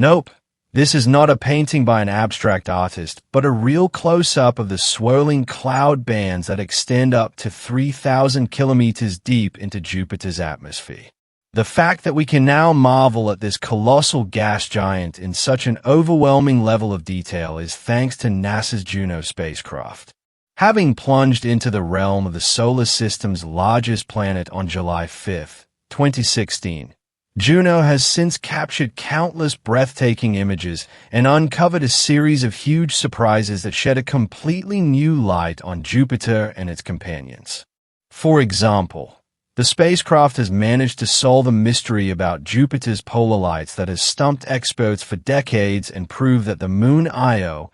Nope, this is not a painting by an abstract artist, but a real close-up of the swirling cloud bands that extend up to 3,000 kilometers deep into Jupiter's atmosphere. The fact that we can now marvel at this colossal gas giant in such an overwhelming level of detail is thanks to NASA's Juno spacecraft. Having plunged into the realm of the solar system's largest planet on July 5, 2016, Juno has since captured countless breathtaking images and uncovered a series of huge surprises that shed a completely new light on Jupiter and its companions. For example, the spacecraft has managed to solve a mystery about Jupiter's polar lights that has stumped experts for decades and proved that the moon Io,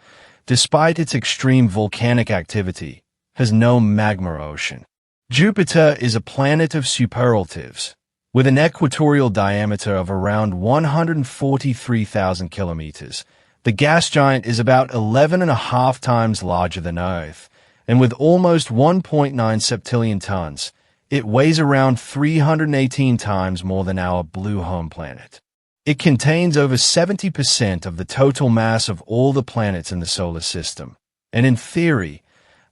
despite its extreme volcanic activity, has no magma ocean. Jupiter is a planet of superlatives, with an equatorial diameter of around 143,000 kilometers. The gas giant is about 11.5 times larger than Earth, and with almost 1.9 septillion tons, it weighs around 318 times more than our blue home planet. It contains over 70% of the total mass of all the planets in the solar system, and in theory,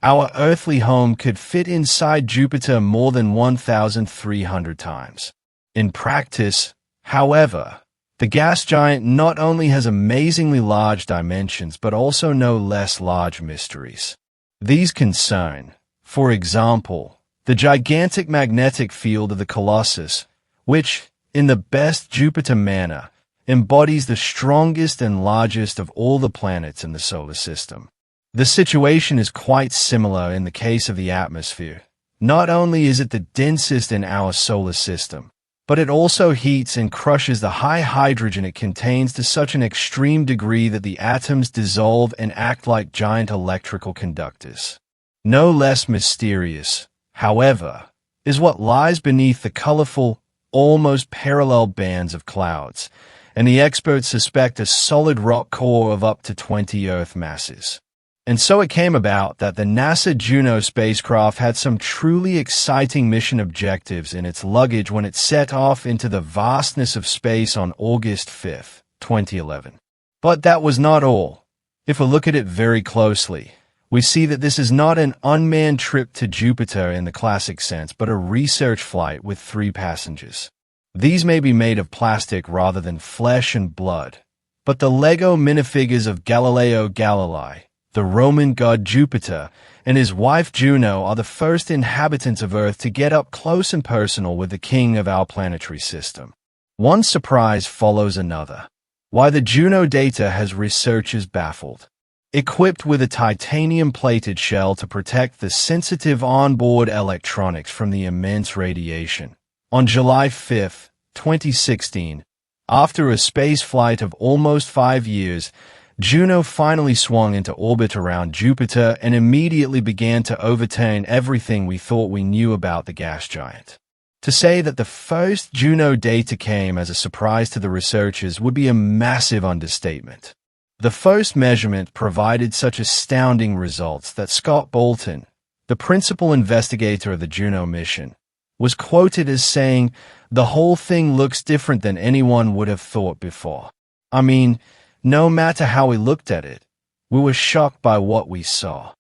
our earthly home could fit inside Jupiter more than 1,300 times. In practice, however, the gas giant not only has amazingly large dimensions but also no less large mysteries. These concern, for example, the gigantic magnetic field of the Colossus, which, in the best Jupiter manner, embodies the strongest and largest of all the planets in the solar system. The situation is quite similar in the case of the atmosphere. Not only is it the densest in our solar system, but it also heats and crushes the high hydrogen it contains to such an extreme degree that the atoms dissolve and act like giant electrical conductors. No less mysterious, however, is what lies beneath the colorful, almost parallel bands of clouds, and the experts suspect a solid rock core of up to 20 Earth masses. And so it came about that the NASA Juno spacecraft had some truly exciting mission objectives in its luggage when it set off into the vastness of space on August 5, 2011. But that was not all. If we look at it very closely, we see that this is not an unmanned trip to Jupiter in the classic sense, but a research flight with 3 passengers. These may be made of plastic rather than flesh and blood, but the Lego minifigures of Galileo Galilei, the Roman god Jupiter, and his wife Juno are the first inhabitants of Earth to get up close and personal with the king of our planetary system. One surprise follows another. Why the Juno data has researchers baffled. Equipped with a titanium-plated shell to protect the sensitive onboard electronics from the immense radiation. On July 5, 2016, after a space flight of almost 5 years, Juno finally swung into orbit around Jupiter and immediately began to overturn everything we thought we knew about the gas giant. To say that the first Juno data came as a surprise to the researchers would be a massive understatement. The first measurement provided such astounding results that Scott Bolton, the principal investigator of the Juno mission, was quoted as saying, "The whole thing looks different than anyone would have thought before." I mean, no matter how we looked at it, we were shocked by what we saw.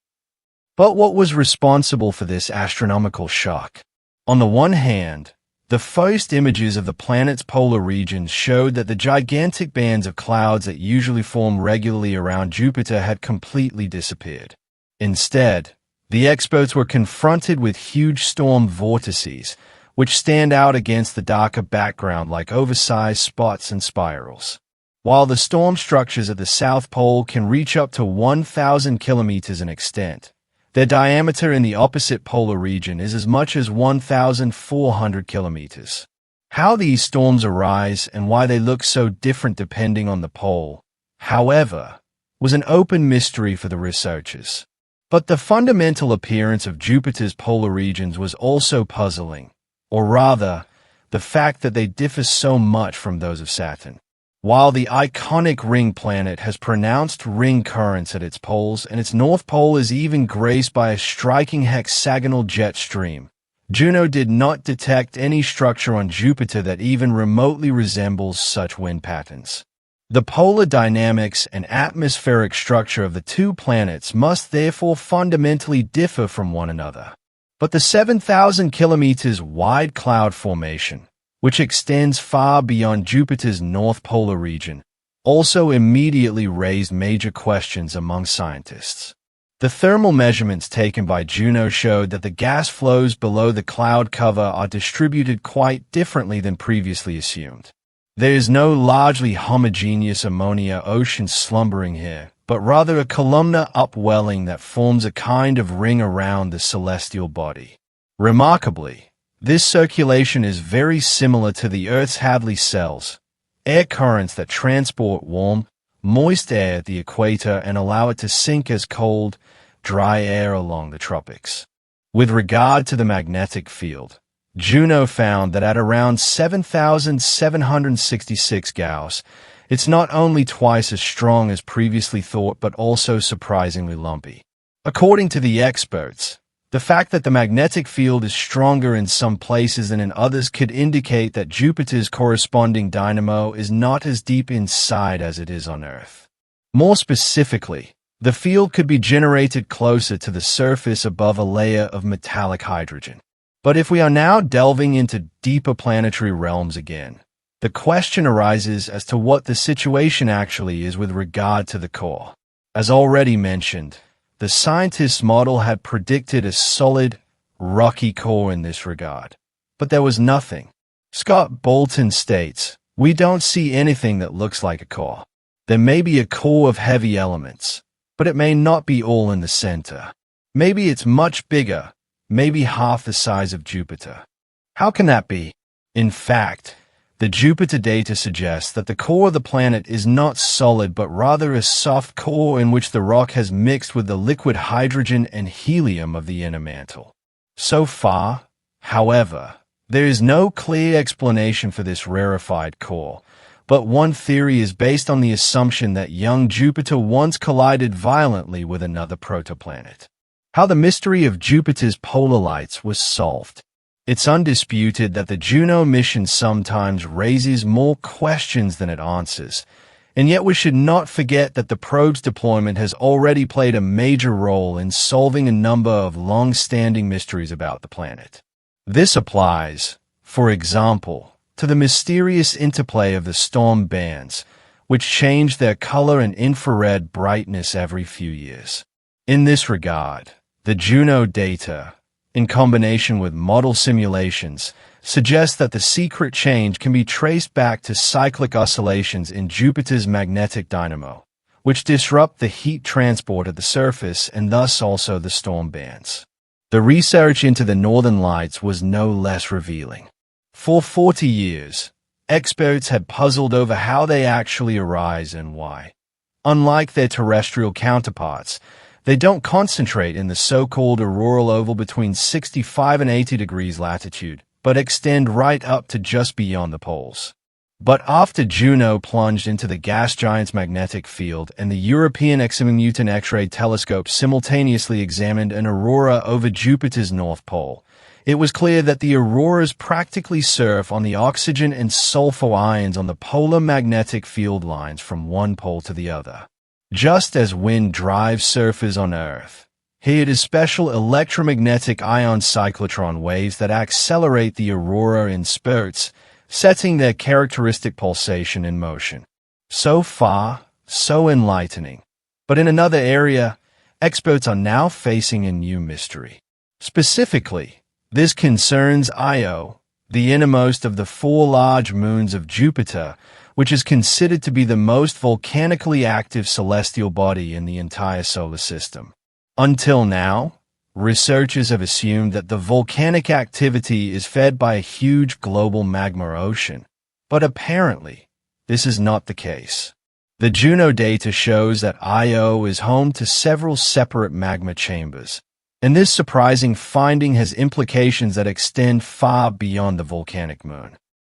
But what was responsible for this astronomical shock? On the one hand, the first images of the planet's polar regions showed that the gigantic bands of clouds that usually form regularly around Jupiter had completely disappeared. Instead, the experts were confronted with huge storm vortices, which stand out against the darker background like oversized spots and spirals. While the storm structures at the South Pole can reach up to 1,000 kilometers in extent, their diameter in the opposite polar region is as much as 1,400 kilometers. How these storms arise and why they look so different depending on the pole, however, was an open mystery for the researchers. But the fundamental appearance of Jupiter's polar regions was also puzzling, or rather, the fact that they differ so much from those of Saturn. While the iconic ring planet has pronounced ring currents at its poles and its north pole is even graced by a striking hexagonal jet stream, Juno did not detect any structure on Jupiter that even remotely resembles such wind patterns. The polar dynamics and atmospheric structure of the two planets must therefore fundamentally differ from one another. But the 7,000 kilometers wide cloud formation, which extends far beyond Jupiter's North Polar region, also immediately raised major questions among scientists. The thermal measurements taken by Juno showed that the gas flows below the cloud cover are distributed quite differently than previously assumed. There is no largely homogeneous ammonia ocean slumbering here, but rather a columnar upwelling that forms a kind of ring around the celestial body. Remarkably, this circulation is very similar to the Earth's Hadley cells, air currents that transport warm, moist air at the equator and allow it to sink as cold, dry air along the tropics. With regard to the magnetic field, Juno found that at around 7,766 Gauss, it's not only twice as strong as previously thought but also surprisingly lumpy. According to the experts, the fact that the magnetic field is stronger in some places than in others could indicate that Jupiter's corresponding dynamo is not as deep inside as it is on Earth. More specifically, the field could be generated closer to the surface above a layer of metallic hydrogen. But if we are now delving into deeper planetary realms again, the question arises as to what the situation actually is with regard to the core. As already mentioned, the scientists' model had predicted a solid, rocky core in this regard, but there was nothing. Scott Bolton states, "We don't see anything that looks like a core. There may be a core of heavy elements, but it may not be all in the center. Maybe it's much bigger, maybe half the size of Jupiter." How can that be? In fact, the Jupiter data suggests that the core of the planet is not solid but rather a soft core in which the rock has mixed with the liquid hydrogen and helium of the inner mantle. So far, however, there is no clear explanation for this rarefied core, but one theory is based on the assumption that young Jupiter once collided violently with another protoplanet. How the mystery of Jupiter's polar lights was solved. It's undisputed that the Juno mission sometimes raises more questions than it answers, and yet we should not forget that the probe's deployment has already played a major role in solving a number of long-standing mysteries about the planet. This applies, for example, to the mysterious interplay of the storm bands, which change their color and infrared brightness every few years. In this regard, the Juno data, in combination with model simulations, suggest that the secret change can be traced back to cyclic oscillations in Jupiter's magnetic dynamo, which disrupt the heat transport at the surface and thus also the storm bands. The research into the northern lights was no less revealing. For 40 years, experts had puzzled over how they actually arise and why. Unlike their terrestrial counterparts, they don't concentrate in the so-called auroral oval between 65 and 80 degrees latitude, but extend right up to just beyond the poles. But after Juno plunged into the gas giant's magnetic field and the European X-Newton X-ray telescope simultaneously examined an aurora over Jupiter's North Pole, it was clear that the auroras practically surf on the oxygen and sulfur ions on the polar magnetic field lines from one pole to the other. Just as wind drives surfers on Earth, here it is special electromagnetic ion cyclotron waves that accelerate the aurora in spurts, setting their characteristic pulsation in motion. So far, so enlightening. But in another area, experts are now facing a new mystery. Specifically, this concerns Io, the innermost of the four large moons of Jupiter, which is considered to be the most volcanically active celestial body in the entire solar system. Until now, researchers have assumed that the volcanic activity is fed by a huge global magma ocean, but apparently, this is not the case. The Juno data shows that Io is home to several separate magma chambers, and this surprising finding has implications that extend far beyond the volcanic moon.